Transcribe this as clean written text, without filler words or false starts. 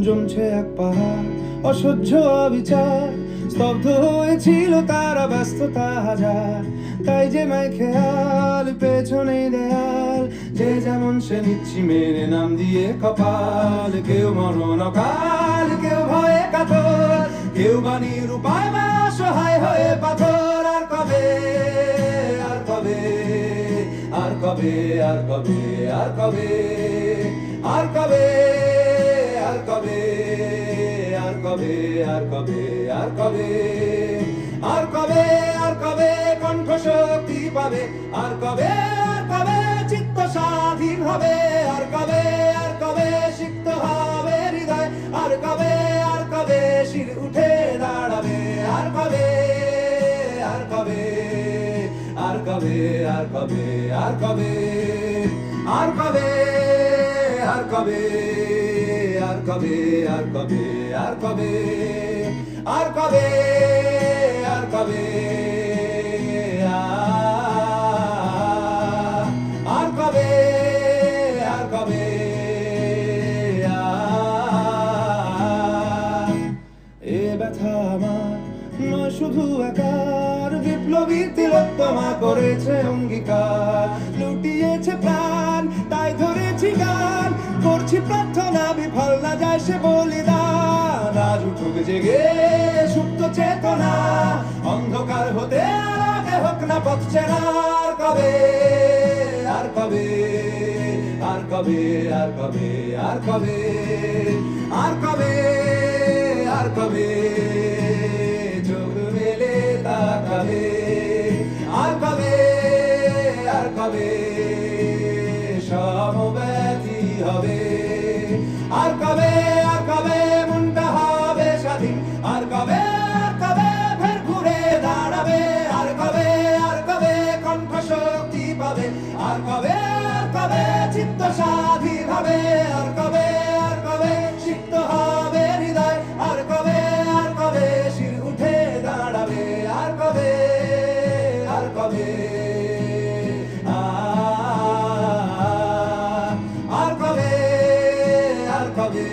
জমছে এক পাহাড় অসহ্য অবিচার, স্তব্ধ হয়েছিল তারা ব্যস্ততা হাজার। তাই যে মাই খেয়াল পেছনে দেয়াল, যে যেমন সে নিচ্ছি মেনে নাম দিয়ে কপাল। কেউ মরণ অকাল, কেউ ভয়ে কাতর, কেউ বা নিরুপায় বা অসহায় হয়ে পাথর। আর কবে, আর কবে, আর কবে, আর কবে, আর কবে, আর কবে, আর কবে, আর কবে, আর কবে, আর কবে, আর কবে, আর কবে কণ্ঠ শক্তি পাবে? আর কবে, আর কবে চিত্ত স্বাধীন হবে? আর কবে, আর কবে সিক্ত হবে হৃদয়? আর কবে, আর কবে শির উঠে দাঁড়াবে? আর কবে, আর কবে, আর কবে, আর কবে, আর কবে, আর কবে, আর কবে, আর কবে, আর কবে, আর কবে, আর কবে, আর কবে, আর কবে, আর কবে, এ ব্যথা আমার নয় শুধু একার, বিপ্লবী তিলোত্তমা করেছে অঙ্গীকার। লুটিয়েছে প্রাণ তাই ধরেছি গান, করছি প্রার্থনা বিফল না যায় সে বলিদান। আজ উঠুক জেগে সুপ্ত চেতনা, অন্ধকার হতে আগে হোক না পথ চেনা। আর কবে, আর কবে, আর কবে, আর কবে, আর কবে, আর কবে, আর কবে চোখ মেলে তাকাবে? আর কবে, আর কবে সমব্যথী হবে? আর কবে, আর কবে মনটা হবে স্বাধীন? আর কবে, আর কবে ফের ঘুরে দাঁড়াবে? আর কবে, আর কবে কণ্ঠ শক্তি পাবে? আর কবে, আর কবে চিত্ত স্বাধীন হবে? আর কবে, আর কবে সিক্ত হবে হৃদয়? আর কবে, আর কবে শির উঠে দাঁড়াবে? আর কবে, আর কবে, আর কবে, আর কবে।